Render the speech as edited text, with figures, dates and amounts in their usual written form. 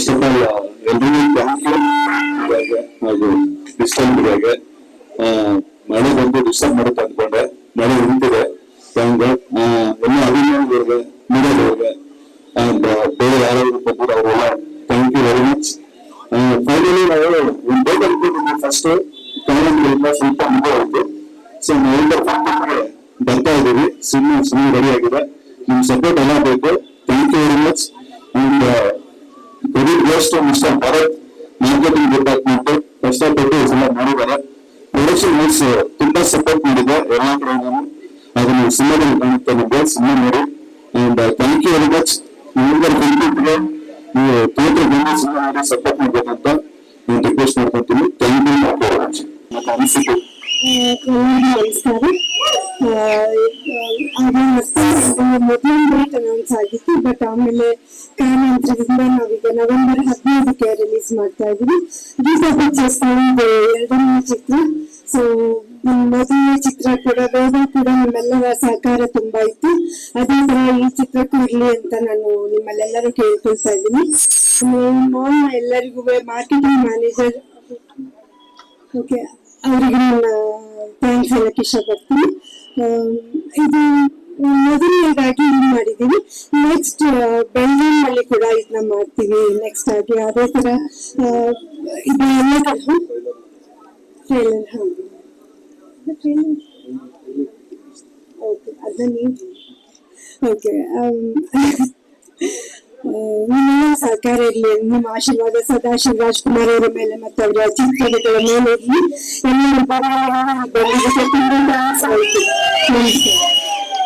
First of all ಎಲ್ರಿಗೂ thank you. ಹಾಗೂ disturb ಮೀಡಿಯಾಗೆ ಮಳೆ ಬಂದು ಡಿಸ್ಟರ್ಬ್ ಮಾಡುತ್ತೆ ಅಂದ್ಕೊಂಡೆ, ಮಳೆ ನಿಂತಿದೆ. Thank God. ಎಲ್ಲ ಅಭಿಮಾನಿಗಳಿಗೆ, ಮೀಡಿಯಾದವ್ರಿಗೆ ಅಂಡ್ ಬೇರೆ ಯಾರಾದ್ರು ಬಂದಿರೋ ಅವರೆಲ್ಲ thank you very much. Finally ನಾವು ಒಂದು ಡೇಟ್ ಅನ್ಕೊಂಡಿದ್ವಿ. ಫಸ್ಟ್ ಕನ್ನಡದಿಂದ ಸ್ವಲ್ಪ ಅನುಭವ ಆಯ್ತು. ಸೊ ನಾವೆಲ್ಲ ಬರ್ತಾ ಇದ್ದೀವಿ. ಸಿನಿಮಾ ರೆಡಿ ಆಗಿದೆ. ನಿಮ್ ಸಪೋರ್ಟ್ ಎಲ್ಲ ಬೇಕು. Thank you very much. And credit goes to mister Bharat, marketing department. ಕಷ್ಟಪಟ್ಟು ಎಲ್ಲ ಮಾಡಿದ್ದಾರೆ. ಪ್ರೊಡಕ್ಷನ್ ಹೌಸ್ ತುಂಬಾ ಸಪೋರ್ಟ್ ಮಾಡಿದೆ ಎಲ್ಲ ಕಡೆ. ನಾನು ಅದನ್ನು ಸಿನಿಮಾದಲ್ಲಿ ಕಾಣುತ್ತೆ ನಿಮಗೆ. ಸಿನಿಮಾ ನೋಡಿ. And thank you very much. ನಿಮ್ಗೆ ಕಂಪ್ಲೀಟ್ಗೆ ನೀವು ಥಿಯೇಟರ್ ಬಂದು ಸಿನಿಮಾ ಮಾಡಿ ಸಪೋರ್ಟ್ ಮಾಡ್ಬೇಕಂತ ನಾನು ರಿಕ್ವೆಸ್ಟ್ ಮಾಡ್ಕೊತೀನಿ. Thank you very much. ಮತ್ತೆ ಅನಿಸಿಕೆ ನಮಸ್ಕಾರ. ಮೊದಲನೇ ಡೇಟ್ ಅನೌನ್ಸ್ ಆಗಿತ್ತು, ಬಟ್ ಆಮೇಲೆ ಕಾರಣಾಂತರದಿಂದ ನಾವೀಗ ನವೆಂಬರ್ 15ಕ್ಕೆ ರಿಲೀಸ್ ಮಾಡ್ತಾ ಇದೀವಿ. ಗೀತಾ ಪಿಕ್ಚರ್ಸ್ ಎರಡನೇ ಚಿತ್ರ. ಸೊ ಮೊದಲನೇ ಚಿತ್ರ ಕೂಡ ನಿಮ್ಮೆಲ್ಲರ ಸಹಕಾರ ತುಂಬಾ ಇತ್ತು. ಅದೇ ತರ ಈ ಚಿತ್ರಕ್ಕೂ ಇರ್ಲಿ ಅಂತ ನಾನು ನಿಮ್ಮಲ್ಲೆಲ್ಲರೂ ಕೇಳ್ಕೊಳ್ತಾ ಇದ್ದೀನಿ. ಎಲ್ಲರಿಗೂ ಮಾರ್ಕೆಟಿಂಗ್ ಮ್ಯಾನೇಜರ್ ಓಕೆ ಅವರಿಗೆ ನಾನು ಥ್ಯಾಂಕ್ಸ್ ಹೇಳಕ್ ಇಷ್ಟಪಡ್ತೀನಿ. ಇದು ಮೊದಲನೇದಾಗಿ ಇದು ಮಾಡಿದ್ದೀವಿ. ನೆಕ್ಸ್ಟ್ ಬೆಂಗಳೂರಿನಲ್ಲಿ ಕೂಡ ಇದನ್ನ ಮಾಡ್ತೀವಿ ನೆಕ್ಸ್ಟ್ ಆಗಿ. ಅದೇ ತರ ಇದೆಲ್ಲ ಟ್ರೈಲರ್ ಓಕೆ ಅದನ್ನ ಓಕೆ ನಿಮ್ಮೆಲ್ಲ ಸಹಕಾರ ಇರಲಿ. ನಿಮ್ಮ ಆಶೀರ್ವಾದ ಸದಾ ಶಿವರಾಜ್ ಕುಮಾರ್ ಅವರ ಮೇಲೆ ಮತ್ತು ಅವರ ಚಿತ್ರಗಳ ಮೇಲೆ ಇರಲಿ. ಎಲ್ಲ ಬರಲಿಕ್ಕೆ ತುಂಬ ಆಸೆ ಆಯ್ತು. ನಮಸ್ಕಾರ.